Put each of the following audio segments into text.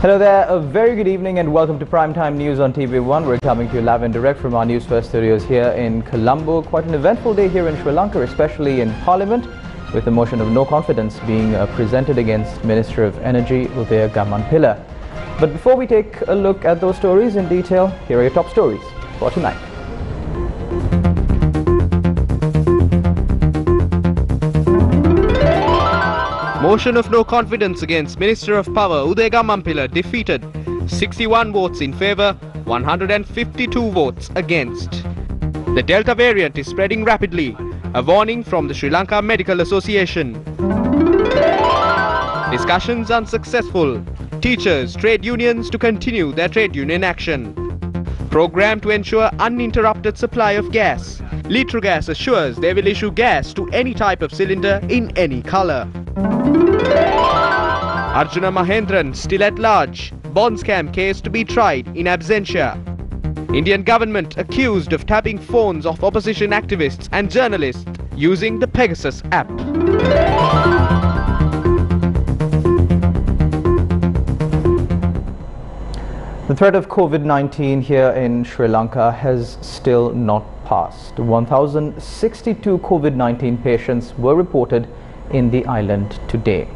Hello there, a very good evening and welcome to Primetime News on TV1. We're coming to you live and direct from our Newsfirst studios here in Colombo. Quite an eventful day here in Sri Lanka, especially in Parliament, with the motion of no confidence being presented against Minister of Energy Udaya Gammanpilla. But before we take a look at those stories in detail, here are your top stories for tonight. Motion of no confidence against Minister of Power Udaya Gammanpilla defeated. 61 votes in favour, 152 votes against. The Delta variant is spreading rapidly. A warning from the Sri Lanka Medical Association. Discussions unsuccessful. Teachers, trade unions to continue their trade union action. Program to ensure uninterrupted supply of gas. Litrogas assures they will issue gas to any type of cylinder in any colour. Arjuna Mahendran still at large. Bond scam case to be tried in absentia. Indian government accused of tapping phones of opposition activists and journalists using the Pegasus app. The threat of COVID-19 here in Sri Lanka has still not passed. 1,062 COVID-19 patients were reported in the island today.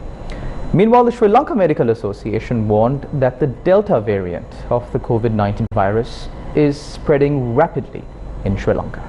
Meanwhile, the Sri Lanka Medical Association warned that the Delta variant of the COVID-19 virus is spreading rapidly in Sri Lanka.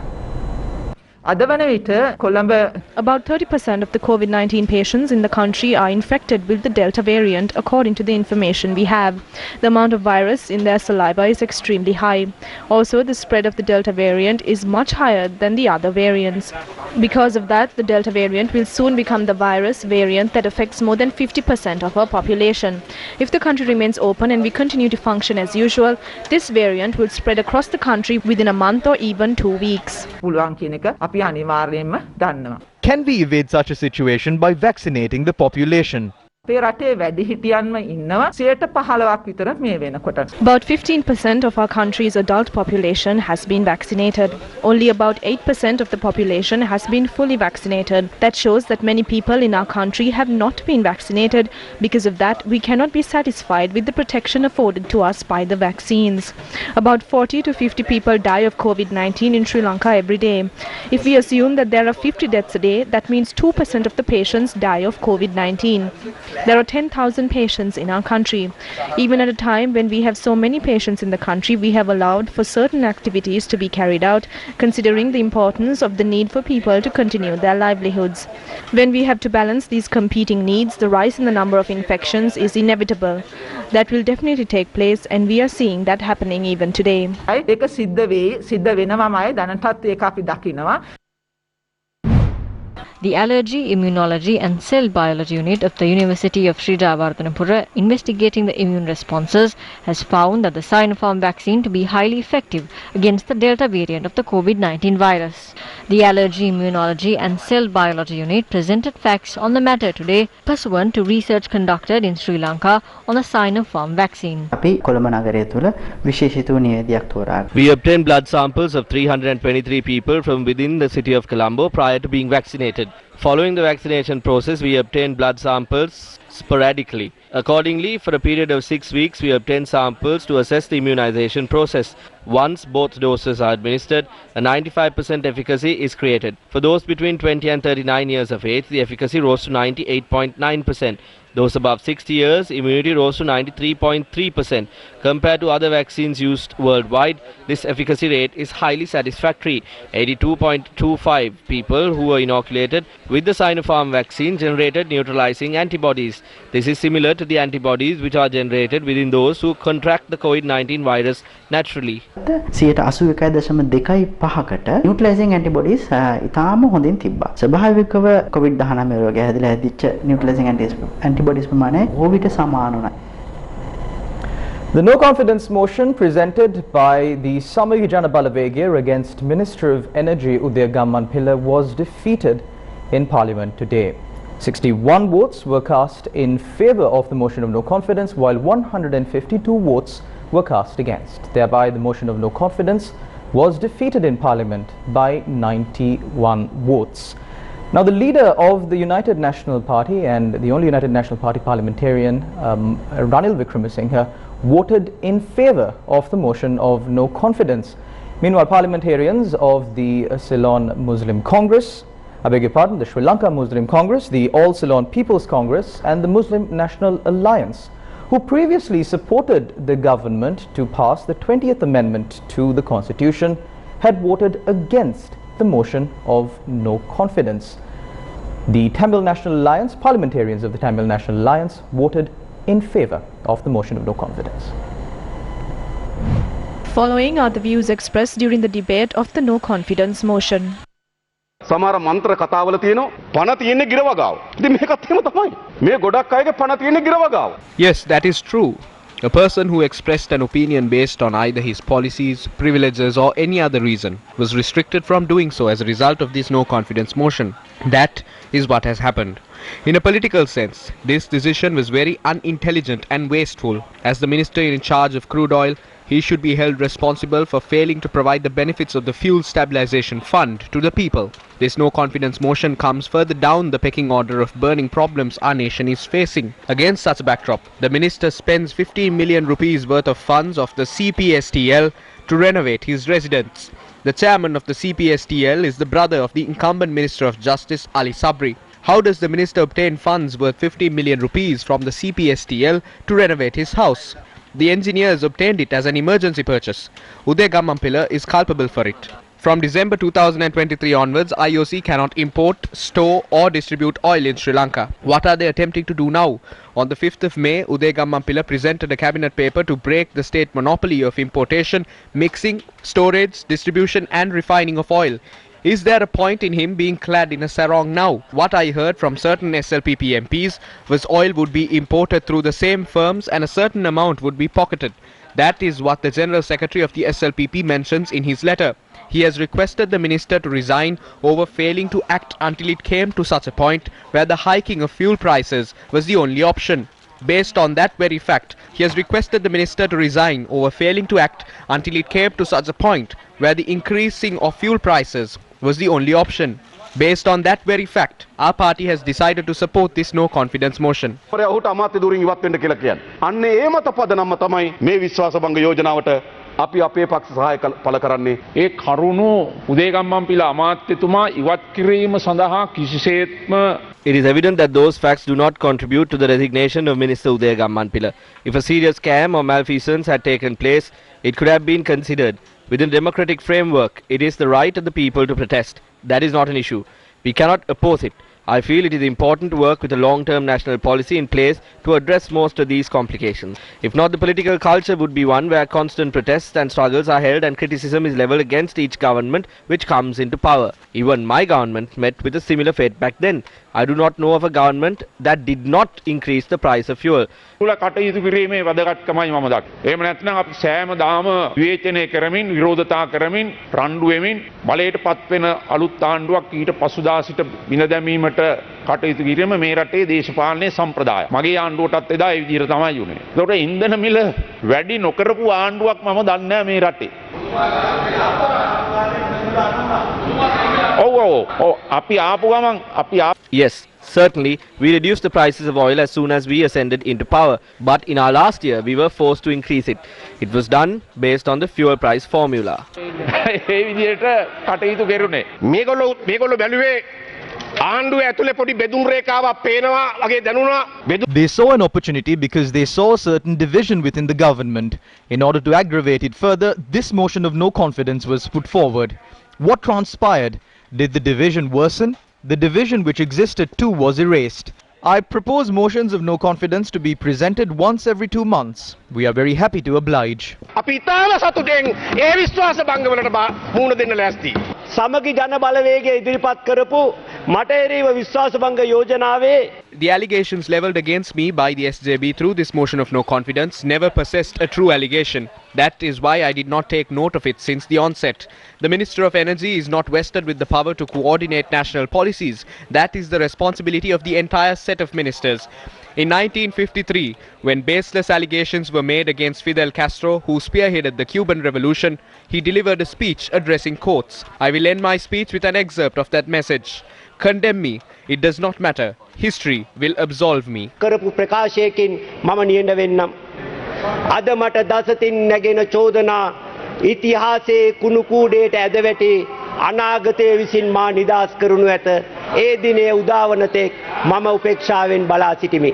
About 30% of the COVID-19 patients in the country are infected with the Delta variant, according to the information we have. The amount of virus in their saliva is extremely high. Also, the spread of the Delta variant is much higher than the other variants. Because of that, the Delta variant will soon become the virus variant that affects more than 50% of our population. If the country remains open and we continue to function as usual, this variant will spread across the country within a month or even 2 weeks. Can we evade such a situation by vaccinating the population? About 15% of our country's adult population has been vaccinated. Only about 8% of the population has been fully vaccinated. That shows that many people in our country have not been vaccinated. Because of that, we cannot be satisfied with the protection afforded to us by the vaccines. About 40 to 50 people die of COVID-19 in Sri Lanka every day. If we assume that there are 50 deaths a day, that means 2% of the patients die of COVID-19. There are 10,000 patients in our country. Even at a time when we have so many patients in the country, we have allowed for certain activities to be carried out, considering the importance of the need for people to continue their livelihoods. When we have to balance these competing needs, the rise in the number of infections is inevitable. That will definitely take place, and we are seeing that happening even today. The Allergy, Immunology and Cell Biology Unit of the University of Sri Rajapaksa, investigating the immune responses, has found that the Sinopharm vaccine to be highly effective against the Delta variant of the COVID-19 virus. The Allergy, Immunology and Cell Biology Unit presented facts on the matter today, pursuant to research conducted in Sri Lanka on the Sinopharm vaccine. We obtained blood samples of 323 people from within the city of Colombo prior to being vaccinated. Following the vaccination process, we obtained blood samples sporadically. Accordingly, for a period of 6 weeks, we obtained samples to assess the immunization process. Once both doses are administered, a 95% efficacy is created. For those between 20 and 39 years of age, the efficacy rose to 98.9%. Those above 60 years, immunity rose to 93.3%. Compared to other vaccines used worldwide, this efficacy rate is highly satisfactory. 82.25 people who were inoculated with the Sinopharm vaccine generated neutralizing antibodies. This is similar to the antibodies which are generated within those who contract the COVID-19 virus naturally. 81.25කට neutralizing antibodies ඉතාම හොඳින් තිබ්බා. ස්වභාවිකව COVID-19 රෝගය හැදිලා හැදිච්ච neutralizing antibodies ප්‍රමාණය ඕවිට සමාන උනායි. The no confidence motion presented by the Samagi Jana Balavagiya against Minister of Energy Udaya Gammanpilla was defeated in Parliament today. 61 votes were cast in favour of the motion of no confidence, while 152 votes were cast against. Thereby, the motion of no confidence was defeated in Parliament by 91 votes. Now, the leader of the United National Party and the only United National Party parliamentarian, Ranil Wickremesinghe, voted in favour of the motion of no confidence. Meanwhile, parliamentarians of the Ceylon Muslim Congress, the Sri Lanka Muslim Congress, the All Ceylon People's Congress and the Muslim National Alliance, who previously supported the government to pass the 20th Amendment to the Constitution, had voted against the motion of no confidence. The Tamil National Alliance, parliamentarians of the Tamil National Alliance, voted in favour of the motion of no confidence. Following are the views expressed during the debate of the no confidence motion. සමහර මන්ත්‍ර කතාවල තියෙනවා පණ තියෙන්නේ ගිරවගාව. ඉතින් මේකත් එහෙම තමයි. මේ ගොඩක් අයගේ පණ තියෙන්නේ ගිරවගාව. Yes, that is true. A person who expressed an opinion based on either his policies, privileges or any other reason was restricted from doing so as a result of this no confidence motion. That is what has happened. In a political sense, this decision was very unintelligent and wasteful. As the minister in charge of crude oil, he should be held responsible for failing to provide the benefits of the Fuel Stabilization Fund to the people. This no confidence motion comes further down the pecking order of burning problems our nation is facing. Against such a backdrop, the minister spends 15 million rupees worth of funds of the CPSTL to renovate his residence. The chairman of the CPSTL is the brother of the incumbent Minister of Justice Ali Sabri. How does the minister obtain funds worth 15 million rupees from the CPSTL to renovate his house? The engineers obtained it as an emergency purchase. Uday Gammampila is culpable for it. From December 2023 onwards, IOC cannot import, store or distribute oil in Sri Lanka. What are they attempting to do now? On the 5th of May, Uday Gammampila presented a cabinet paper to break the state monopoly of importation, mixing, storage, distribution and refining of oil. Is there a point in him being clad in a sarong now? What I heard from certain SLPP MPs was oil would be imported through the same firms and a certain amount would be pocketed. That is what the General Secretary of the SLPP mentions in his letter. He has requested the minister to resign over failing to act until it came to such a point where the hiking of fuel prices was the only option. Based on that very fact, he has requested the minister to resign over failing to act until it came to such a point where the increasing of fuel prices was the only option. Based on that very fact, our party has decided to support this no confidence motion. ඔහුට අමාත්‍ය ධුරින් ඉවත් වෙන්න කියලා කියන්නේ. අන්න ඒ මත පදනම තමයි මේ විශ්වාසභංග යෝජනාවට අපි අපේ පක්ෂ සහාය පළ කරන්නේ. ඒ කරුණු උදේ ගම්මන්පිල අමාත්‍යතුමා ඉවත් කිරීම සඳහා කිසිසේත්ම It is evident that those facts do not contribute to the resignation of Minister Uday Gammanpila. If a serious scam or malfeasance had taken place, it could have been considered. Within a democratic framework, it is the right of the people to protest. That is not an issue. We cannot oppose it. I feel it is important to work with a long-term national policy in place to address most of these complications. If not, the political culture would be one where constant protests and struggles are held and criticism is levelled against each government which comes into power. Even my government met with a similar fate back then. I do not know of a government that did not increase the price of fuel. කටයුතු කිරීමේ වැදගත්කමයි මම දක්වන්නේ. එහෙම නැත්නම් අපි සෑමදාම විවේචනය කරමින් විරෝධතා කරමින් රණ්ඩු වෙමින් බලයට පත් වෙන අලුත් ආණ්ඩුවක් ඊට පසුදා සිට බිඳ දැමීමට කටයුතු කිරීම මේ රටේ දේශපාලනයේ සම්ප්‍රදාය. මගේ ආණ්ඩුවටත් එදා ඒ විදිහට තමයි වුනේ. ඒකට ඉන්ධන මිල වැඩි නොකරපු ආණ්ඩුවක් මම දන්නේ නැහැ මේ රටේ. Yes, certainly, we reduced the prices of oil as soon as we ascended into power. But in our last year, we were forced to increase it. It was done based on the fuel price formula. They saw an opportunity because they saw a certain division within the government. In order to aggravate it further, this motion of no confidence was put forward. What transpired? Did the division worsen? The division which existed too was erased. I propose motions of no confidence to be presented once every 2 months. We are very happy to oblige. The allegations levelled against me by the SJB through this motion of no confidence never possessed a true allegation. That is why I did not take note of it since the onset. The Minister of Energy is not vested with the power to coordinate national policies. That is the responsibility of the entire set of ministers. In 1953, when baseless allegations were made against Fidel Castro, who spearheaded the Cuban Revolution, he delivered a speech addressing courts. I will end my speech with an excerpt of that message. Condemn me. It does not matter. History will absolve me. කරපු ප්‍රකාශයකින් මම නියඬ වෙන්නම්. අද මට දසතින් නැගෙන චෝදනා ඉතිහාසයේ කුණු කූඩේට ඇද වැටි අනාගතයේ විසින් මා නිදහස් කරනු ඇත. ඒ දිනේ උදාවන තෙක් මම උපේක්ෂාවෙන් බලා සිටිමි.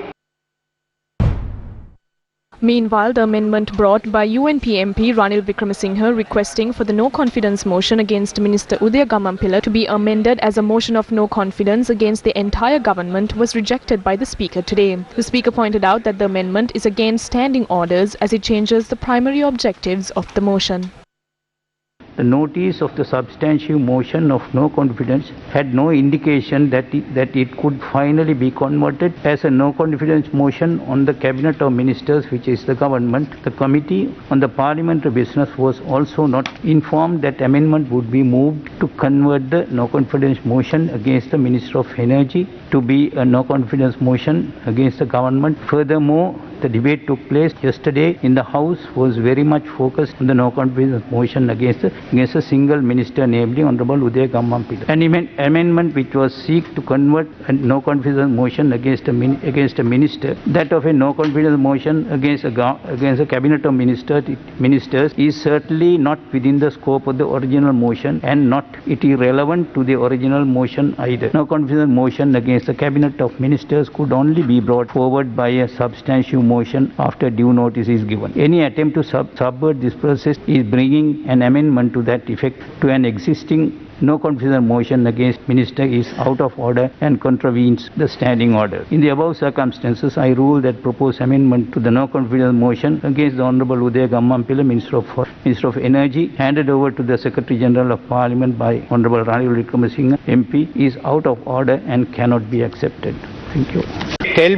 Meanwhile, the amendment brought by UNP MP Ranil Wickremesinghe requesting for the no-confidence motion against Minister Udaya Gammanpilla to be amended as a motion of no confidence against the entire government was rejected by the Speaker today. The Speaker pointed out that the amendment is against standing orders as it changes the primary objectives of the motion. The notice of the substantive motion of no confidence had no indication that it could finally be converted as a no confidence motion on the Cabinet of Ministers, which is the government. The Committee on the Parliamentary Business was also not informed that amendment would be moved to convert the no confidence motion against the Minister of Energy to be a no confidence motion against the government. Furthermore, the debate took place yesterday in the House was very much focused on the no confidence motion against a single minister, namely Honorable Udaya Gammanpilla. An amendment which was seek to convert a no confidence motion against a minister, that of a no confidence motion against a cabinet of ministers is certainly not within the scope of the original motion and not it irrelevant to the original motion either. No confidence motion against the cabinet of ministers could only be brought forward by a substantive motion after due notice is given. Any attempt to subvert this process is bringing an amendment to that effect to an existing no confidence motion against minister is out of order and contravenes the standing order. In the above circumstances, I rule that proposed amendment to the no confidence motion against the Honorable Udaya Gammanpilla, Minister of Energy, handed over to the Secretary General of Parliament by Honorable Ranil Wickremesinghe MP, is out of order and cannot be accepted. Thank you. The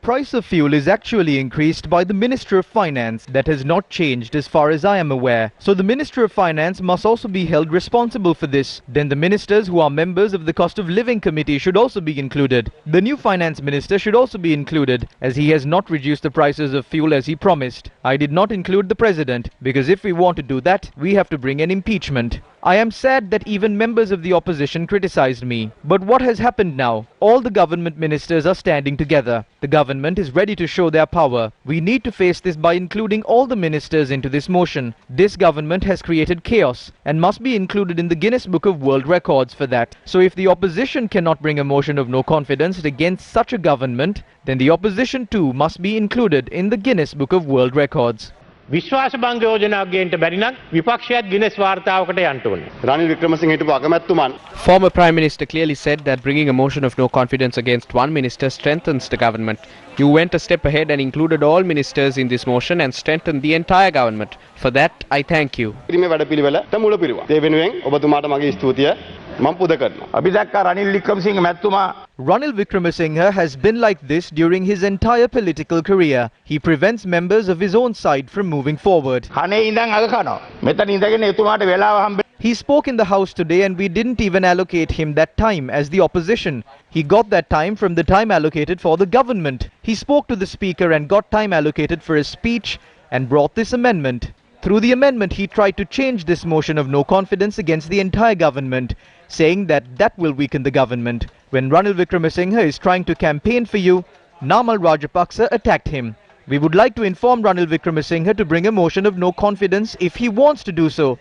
price of fuel is actually increased by the Minister of Finance. That has not changed as far as I am aware. So the Minister of Finance must also be held responsible for this. Then the ministers who are members of the Cost of Living Committee should also be included. The new Finance Minister should also be included, as he has not reduced the prices of fuel as he promised. I did not include the President, because if we want to do that, we have to bring an impeachment. I am sad that even members of the opposition criticized me. But what has happened now? All the government ministers are standing together. The government is ready to show their power. We need to face this by including all the ministers into this motion. This government has created chaos and must be included in the Guinness Book of World Records for that. So if the opposition cannot bring a motion of no confidence against such a government, then the opposition too must be included in the Guinness Book of World Records. විශ්වාස භංග යෝජනාවක් ගේන්න බැරි නම් විපක්ෂයත් Guinness වාර්තාවකට යන්න ඕනේ. රනිල් වික්‍රමසිංහ හිටපු අගමැතිතුමන් Former Prime Minister clearly said that bringing a motion of no confidence against one minister strengthens the government. You went a step ahead and included all ministers in this motion and strengthened the entire government. For that, I thank you. කිරීමේ වැඩපිළිවෙලට මුල පිරුවා. ඒ වෙනුවෙන් ඔබතුමාට මගේ ස්තුතිය මම පුද කරනවා. අපි දැක්කා රනිල් වික්‍රමසිංහ මැතිතුමා Ranil Wickremesinghe has been like this during his entire political career. He prevents members of his own side from moving forward. කනේ ඉඳන් අග කනවා. මෙතන ඉඳගෙන එතුමාට වෙලාව හම්බ He spoke in the House today and we didn't even allocate him that time as the opposition. He got that time from the time allocated for the government. He spoke to the Speaker and got time allocated for his speech and brought this amendment. Through the amendment, he tried to change this motion of no confidence against the entire government, saying that will weaken the government. When Ranil Wickremesinghe is trying to campaign for you, Namal Rajapaksa attacked him. We would like to inform Ranil Wickremesinghe to bring a motion of no confidence if he wants to do so.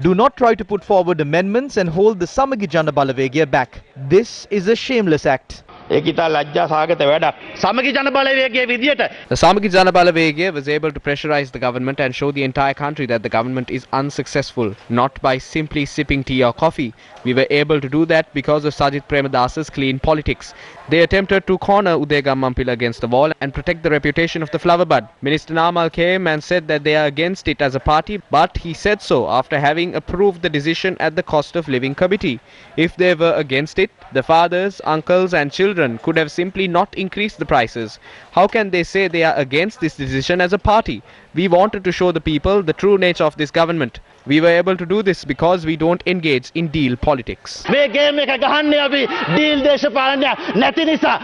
Do not try to put forward amendments and hold the Samagi Jana Balawegya back. This is a shameless act. ඒක ඉතා ලැජ්ජා සහගත වැඩක්. සමගි ජන බලවේගයේ විදියට The Samagi Jana Balawegya was able to pressurize the government and show the entire country that the government is unsuccessful, not by simply sipping tea or coffee. We were able to do that because of Sajith Premadasa's clean politics. They attempted to corner Udaya Gammanpilla against the wall and protect the reputation of the flower bud. Minister Namal came and said that they are against it as a party, but he said so after having approved the decision at the Cost of Living Committee. If they were against it, the fathers, uncles and children could have simply not increased the prices. How can they say they are against this decision as a party? We wanted to show the people the true nature of this government. We were able to do this because we don't engage in deal politics. මේ game එක ගහන්නේ අපි deal දේශපාලනයක් නැති නිසා.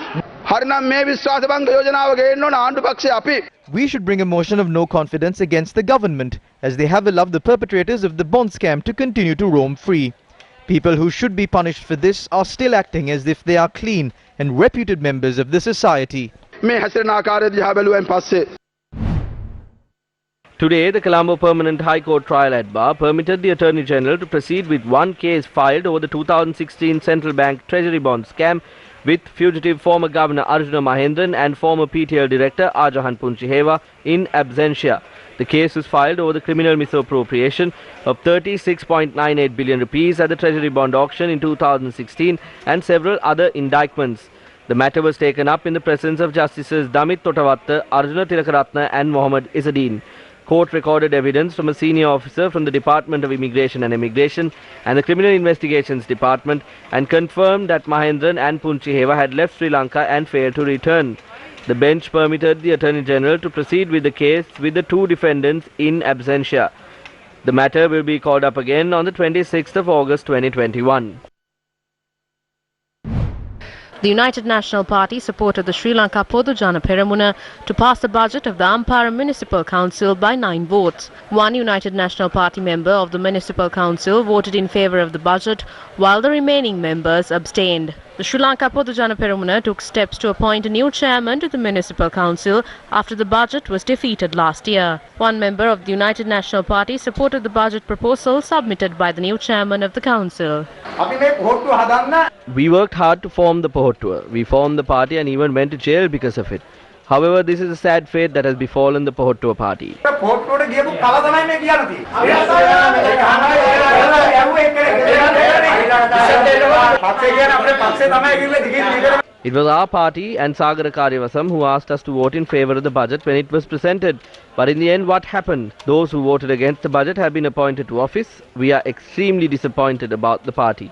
හරිනම් මේ විශ්වාස භංග යෝජනාව ගේන්න ඕන ආණ්ඩු පක්ෂය අපි. We should bring a motion of no confidence against the government, as they have allowed the perpetrators of the bond scam to continue to roam free. People who should be punished for this are still acting as if they are clean and reputed members of the society. Today, the Colombo Permanent High Court trial at bar permitted the Attorney General to proceed with one case filed over the 2016 Central Bank Treasury bond scam with fugitive former Governor Arjuna Mahendran and former PTL Director Ajahan Punchiheva in absentia. The case was filed over the criminal misappropriation of 36.98 billion rupees at the Treasury bond auction in 2016 and several other indictments. The matter was taken up in the presence of Justices Damit Totavatta, Arjuna Tilakaratna and Mohammad Izzadeen. Court recorded evidence from a senior officer from the Department of Immigration and Immigration and the Criminal Investigations Department and confirmed that Mahendran and Punchiheva had left Sri Lanka and failed to return. The bench permitted the Attorney General to proceed with the case with the two defendants in absentia. The matter will be called up again on the 26th of August 2021. The United National Party supported the Sri Lanka Podujana Peramuna to pass the budget of the Ampara Municipal Council by 9 votes. One United National Party member of the Municipal Council voted in favour of the budget, while the remaining members abstained. The Sri Lanka Podujana Peramuna took steps to appoint a new chairman to the Municipal Council after the budget was defeated last year. One member of the United National Party supported the budget proposal submitted by the new chairman of the council. We worked hard to form the Pohottua. We formed the party and even went to jail because of it. However, this is a sad fate that has befallen the Pohottua party. It was our party and Sagara Karyavasam who asked us to vote in favour of the budget when it was presented. But in the end, what happened? Those who voted against the budget have been appointed to office. We are extremely disappointed about the party.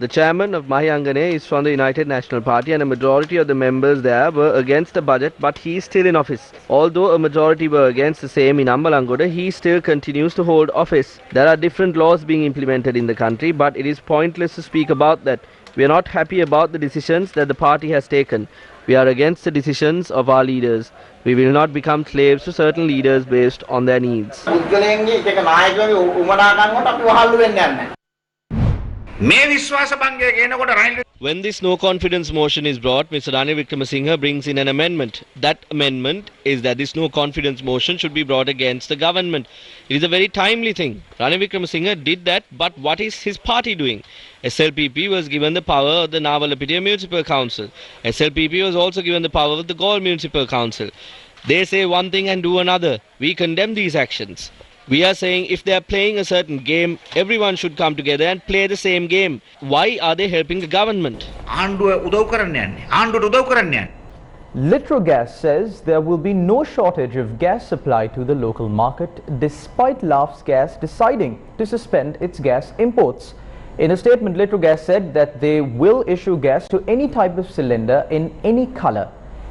The chairman of Mahiyangane is from the United National Party and a majority of the members there were against the budget, but he is still in office. Although a majority were against the same in Ambalangoda, he still continues to hold office. There are different laws being implemented in the country, but it is pointless to speak about that. We are not happy about the decisions that the party has taken. We are against the decisions of our leaders. We will not become slaves to certain leaders based on their needs. When this no confidence motion is brought, Mr. Ranil Wickremesinghe brings in an amendment. That amendment is that this no confidence motion should be brought against the government. It is a very timely thing. Ranil Wickremesinghe did that, but what is his party doing? SLPP was given the power of the Navalapitiya Municipal Council. SLPP was also given the power of the Galle Municipal Council. They say one thing and do another. We condemn these actions. We are saying if they are playing a certain game, everyone should come together and play the same game. Why are they helping the government? Litrogas says there will be no shortage of gas supply to the local market despite LAF's Gas deciding to suspend its gas imports. In a statement, Litrogas said that they will issue gas to any type of cylinder in any color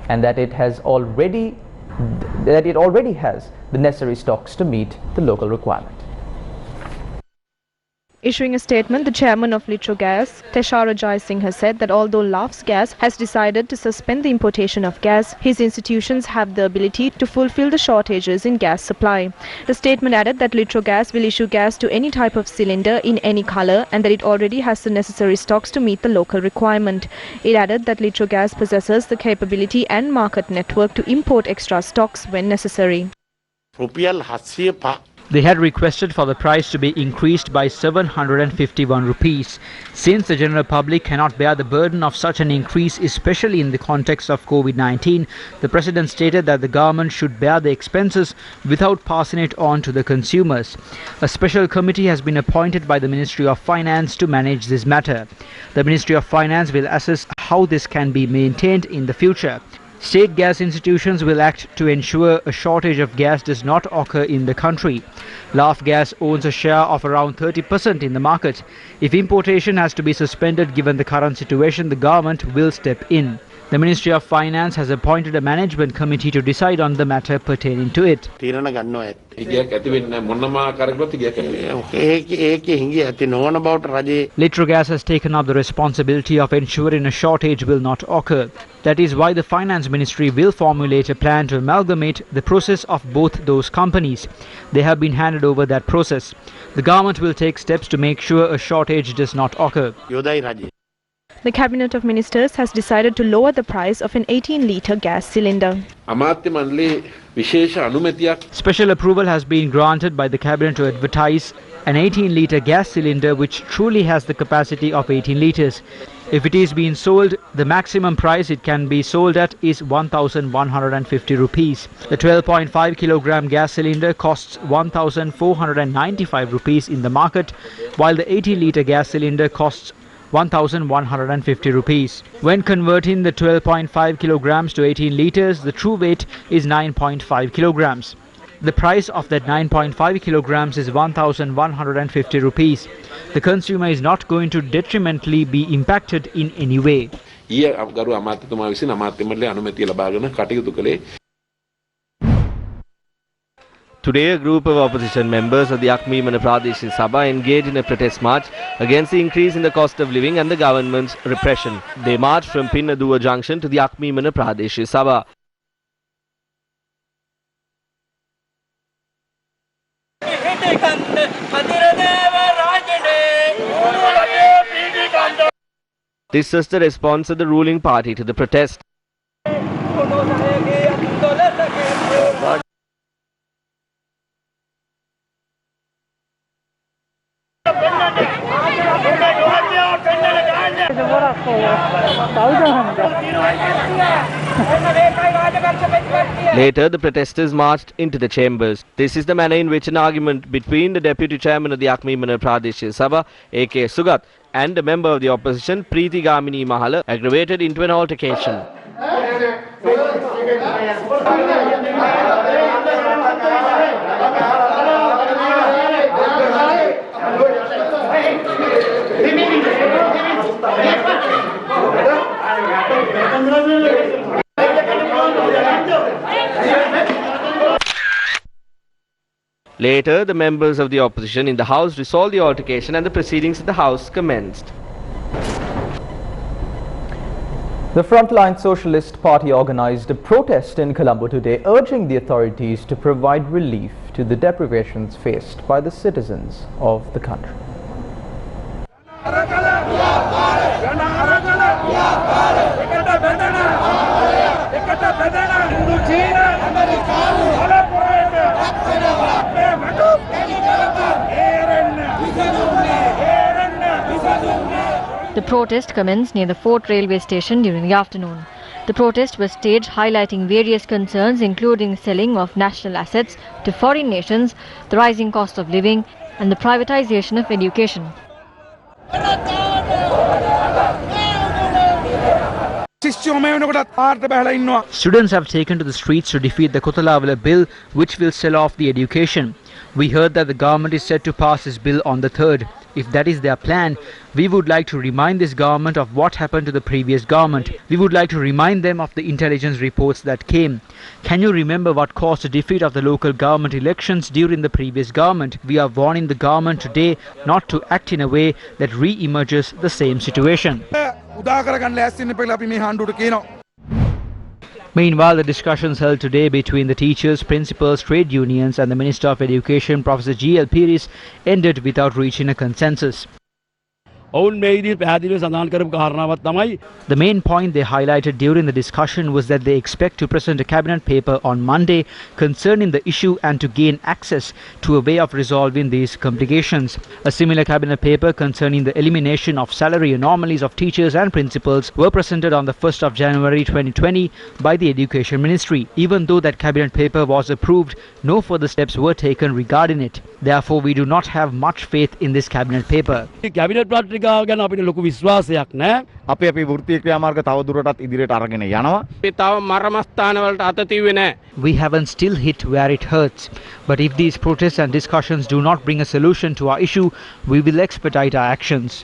and that it already has the necessary stocks to meet the local requirement. Issuing a statement, the chairman of Litrogas, Teshara Jai Singh, has said that although LAF's Gas has decided to suspend the importation of gas, his institutions have the ability to fulfill the shortages in gas supply. The statement added that Litrogas will issue gas to any type of cylinder in any color and that it already has the necessary stocks to meet the local requirement. It added that Litrogas possesses the capability and market network to import extra stocks when necessary. They had requested for the price to be increased by 751 rupees. Since the general public cannot bear the burden of such an increase, especially in the context of COVID-19, the President stated that the government should bear the expenses without passing it on to the consumers. A special committee has been appointed by the Ministry of Finance to manage this matter. The Ministry of Finance will assess how this can be maintained in the future. State gas institutions will act to ensure a shortage of gas does not occur in the country. LAF Gas owns a share of around 30% in the market. If importation has to be suspended given the current situation, the government will step in. The Ministry of Finance has appointed a management committee to decide on the matter pertaining to it. Litrogas has taken up the responsibility of ensuring a shortage will not occur. That is why the Finance Ministry will formulate a plan to amalgamate the process of both those companies. They have been handed over that process. The government will take steps to make sure a shortage does not occur. The Cabinet of Ministers has decided to lower the price of an 18-litre gas cylinder. Special approval has been granted by the Cabinet to advertise an 18-litre gas cylinder which truly has the capacity of 18 litres. If it is being sold, the maximum price it can be sold at is 1,150 rupees. The 12.5 kilogram gas cylinder costs 1,495 rupees in the market, while the 18-litre gas cylinder costs 1,150 rupees. When converting the 12.5 kilograms to 18 litres, the true weight is 9.5 kilograms. The price of that 9.5 kilograms is 1,150 rupees. The consumer is not going to detrimentally be impacted in any way. Today, a group of opposition members of the Akmimana Pradesh Sabha engaged in a protest march against the increase in the cost of living and the government's repression. They marched from Pinnaduwa Junction to the Akmimana Pradesh Sabha. This was the response of the ruling party to the protest. Later, the protesters marched into the chambers. This is the manner in which an argument between the Deputy Chairman of the Akmimana Pradesh Sabha, A.K. Sugat, and a member of the opposition, Preeti Gamini Mahala, aggravated into an altercation. Later, the members of the opposition in the House resolved the altercation and the proceedings in the House commenced. The Frontline Socialist Party organized a protest in Colombo today, urging the authorities to provide relief to the deprivations faced by the citizens of the country. The protest commenced near the Fort Railway Station during the afternoon. The protest was staged highlighting various concerns including the selling of national assets to foreign nations, the rising cost of living and the privatization of education. Students have taken to the streets to defeat the Kotalavala bill, which will sell off the education. We heard that the government is set to pass this bill on the 3rd. If that is their plan, we would like to remind this government of what happened to the previous government. We would like to remind them of the intelligence reports that came. Can you remember what caused the defeat of the local government elections during the previous government? We are warning the government today not to act in a way that re-emerges the same situation. Meanwhile, the discussions held today between the teachers, principals, trade unions and the Minister of Education, Professor G.L. Peiris, ended without reaching a consensus. The main point they highlighted during the discussion was that they expect to present a cabinet paper on Monday concerning the issue and to gain access to a way of resolving these complications. A similar cabinet paper concerning the elimination of salary anomalies of teachers and principals were presented on the 1st of January 2020 by the Education Ministry. Even though that cabinet paper was approved, no further steps were taken regarding it. Therefore, we do not have much faith in this cabinet paper. We haven't still hit where it hurts. But if these protests and discussions do not bring a solution to our issue, we will expedite our actions.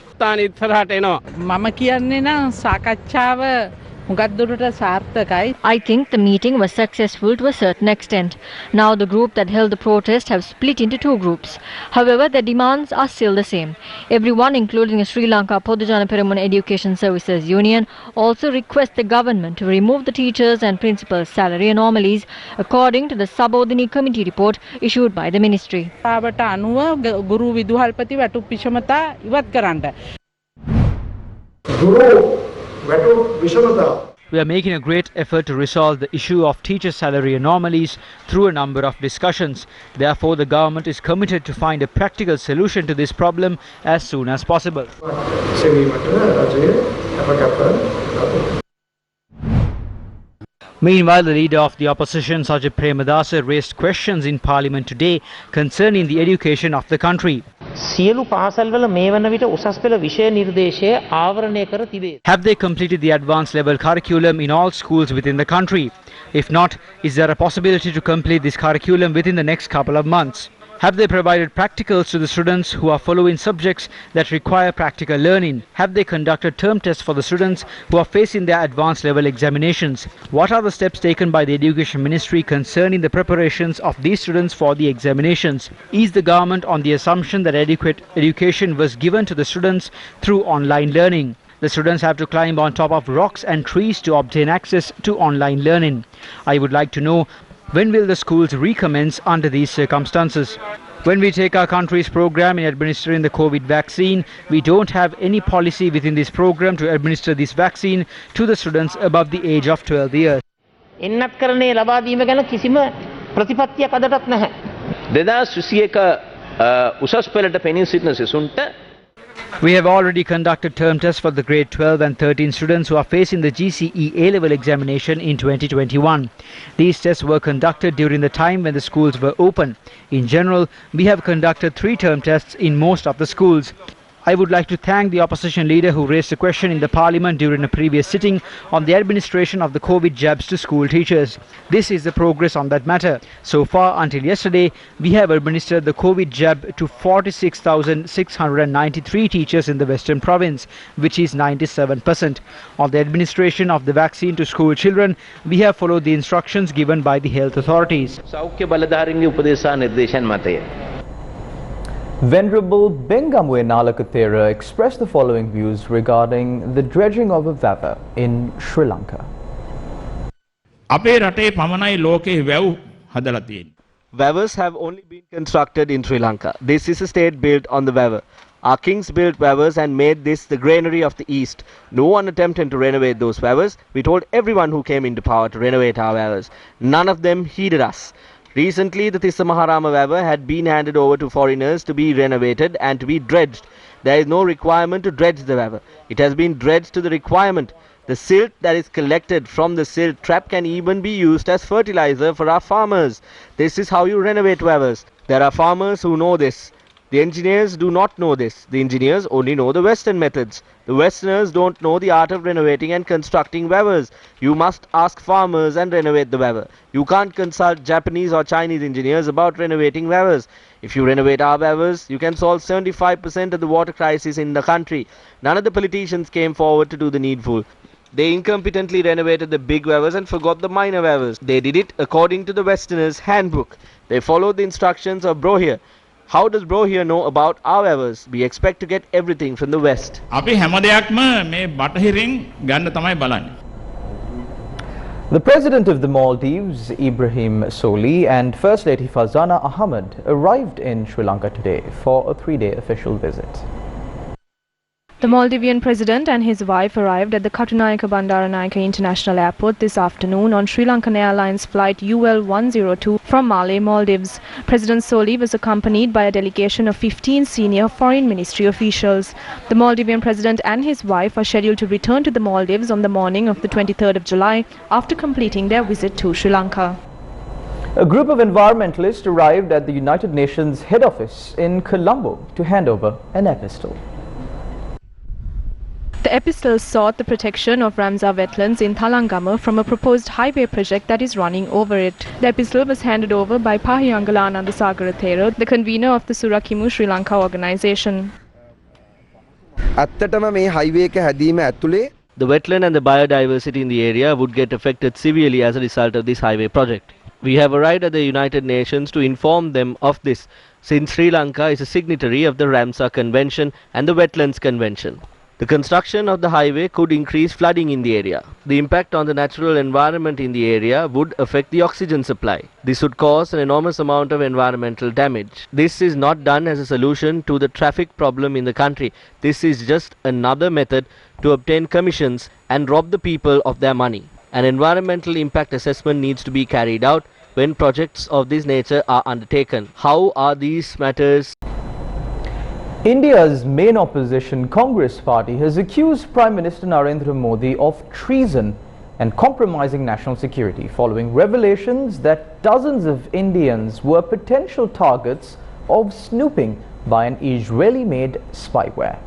I think the meeting was successful to a certain extent. Now the group that held the protest have split into two groups. However, their demands are still the same. Everyone, including the Sri Lanka Podujana Peramuna Education Services Union, also request the government to remove the teachers' and principals' salary anomalies, according to the Sabodhini Committee report issued by the ministry. We are making a great effort to resolve the issue of teacher salary anomalies through a number of discussions. Therefore, the government is committed to find a practical solution to this problem as soon as possible. Meanwhile, the leader of the opposition, Sajith Premadasa, raised questions in Parliament today concerning the education of the country. Have they completed the advanced level curriculum in all schools within the country? If not, is there a possibility to complete this curriculum within the next couple of months? Have they provided practicals to the students who are following subjects that require practical learning? Have they conducted term tests for the students who are facing their advanced level examinations? What are the steps taken by the Education Ministry concerning the preparations of these students for the examinations? Is the government on the assumption that adequate education was given to the students through online learning? The students have to climb on top of rocks and trees to obtain access to online learning. I would like to know, when will the schools recommence under these circumstances? When we take our country's program in administering the COVID vaccine, we don't have any policy within this program to administer this vaccine to the students above the age of 12 years. We have already conducted term tests for the grade 12 and 13 students who are facing the GCE A-level examination in 2021. These tests were conducted during the time when the schools were open. In general, we have conducted 3 term tests in most of the schools. I would like to thank the opposition leader who raised a question in the parliament during a previous sitting on the administration of the COVID jabs to school teachers. This is the progress on that matter. So far, until yesterday, we have administered the COVID jab to 46,693 teachers in the Western Province, which is 97%. On the administration of the vaccine to school children, we have followed the instructions given by the health authorities. Venerable Bengamwe Nalakathera expressed the following views regarding the dredging of a river in Sri Lanka. Wevers have only been constructed in Sri Lanka. This is a state built on the wever. Our kings built wevers and made this the granary of the East. No one attempted to renovate those wevers. We told everyone who came into power to renovate our wevers. None of them heeded us. Recently, the Tissa Maharama wever had been handed over to foreigners to be renovated and to be dredged. There is no requirement to dredge the wever. It has been dredged to the requirement. The silt that is collected from the silt trap can even be used as fertilizer for our farmers. This is how you renovate wevers. There are farmers who know this. The engineers do not know this. The engineers only know the Western methods. The Westerners don't know the art of renovating and constructing wevers. You must ask farmers and renovate the wever. You can't consult Japanese or Chinese engineers about renovating wevers. If you renovate our wevers, you can solve 75% of the water crisis in the country. None of the politicians came forward to do the needful. They incompetently renovated the big wevers and forgot the minor wevers. They did it according to the Westerners' handbook. They followed the instructions of Brohier. How does Brohier know about our wevers? We expect to get everything from the West. The President of the Maldives, Ibrahim Soli, and First Lady Fazana Ahmed arrived in Sri Lanka today for a 3-day official visit. The Maldivian president and his wife arrived at the Katunayake Bandaranaike International Airport this afternoon on Sri Lankan Airlines flight UL 102 from Malé, Maldives. President Soli was accompanied by a delegation of 15 senior foreign ministry officials. The Maldivian president and his wife are scheduled to return to the Maldives on the morning of the 23rd of July after completing their visit to Sri Lanka. A group of environmentalists arrived at the United Nations head office in Colombo to hand over an epistle. The epistle sought the protection of Ramsar wetlands in Thalangama from a proposed highway project that is running over it. The epistle was handed over by Pahiyangala Anandasagarathera, the convener of the Surakimu Sri Lanka organization. The wetland and the biodiversity in the area would get affected severely as a result of this highway project. We have arrived at the United Nations to inform them of this, since Sri Lanka is a signatory of the Ramsar Convention and the Wetlands Convention. The construction of the highway could increase flooding in the area. The impact on the natural environment in the area would affect the oxygen supply. This would cause an enormous amount of environmental damage. This is not done as a solution to the traffic problem in the country. This is just another method to obtain commissions and rob the people of their money. An environmental impact assessment needs to be carried out when projects of this nature are undertaken. How are these matters? India's main opposition, Congress Party, has accused Prime Minister Narendra Modi of treason and compromising national security following revelations that dozens of Indians were potential targets of snooping by an Israeli-made spyware.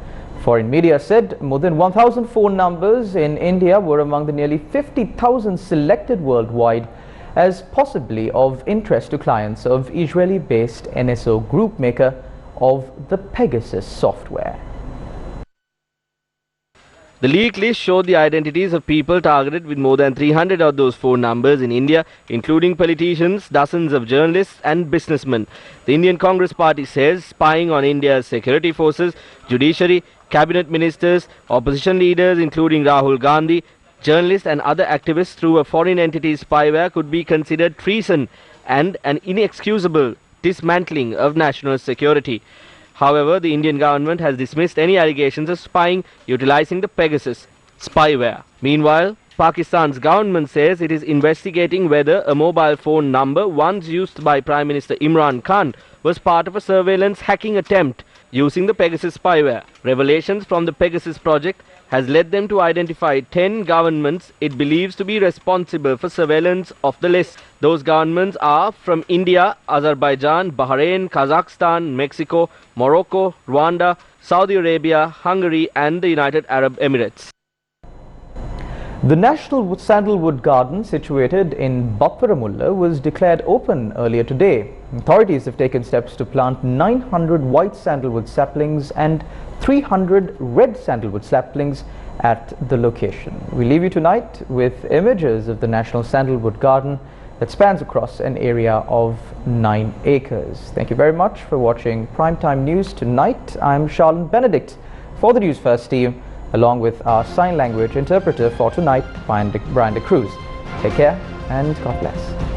Foreign media said more than 1,000 phone numbers in India were among the nearly 50,000 selected worldwide as possibly of interest to clients of Israeli-based NSO group maker of the Pegasus software. The leaked list showed the identities of people targeted with more than 300 of those phone numbers in India, including politicians, dozens of journalists and businessmen. The Indian Congress Party says spying on India's security forces, judiciary, cabinet ministers, opposition leaders including Rahul Gandhi, journalists and other activists through a foreign entity's spyware could be considered treason and an inexcusable dismantling of national security. However, the Indian government has dismissed any allegations of spying utilizing the Pegasus spyware. Meanwhile, Pakistan's government says it is investigating whether a mobile phone number once used by Prime Minister Imran Khan was part of a surveillance hacking attempt using the Pegasus spyware. Revelations from the Pegasus project has led them to identify 10 governments it believes to be responsible for surveillance of the list. Those governments are from India, Azerbaijan, Bahrain, Kazakhstan, Mexico, Morocco, Rwanda, Saudi Arabia, Hungary and the United Arab Emirates. The National Sandalwood Garden situated in Baparamulla was declared open earlier today. Authorities have taken steps to plant 900 white sandalwood saplings and 300 red sandalwood saplings at the location. We leave you tonight with images of the National Sandalwood Garden that spans across an area of 9 acres. Thank you very much for watching Primetime News tonight. I'm Charlene Benedict for the Newsfirst team, along with our sign language interpreter for tonight, Brian de Cruz. Take care and God bless.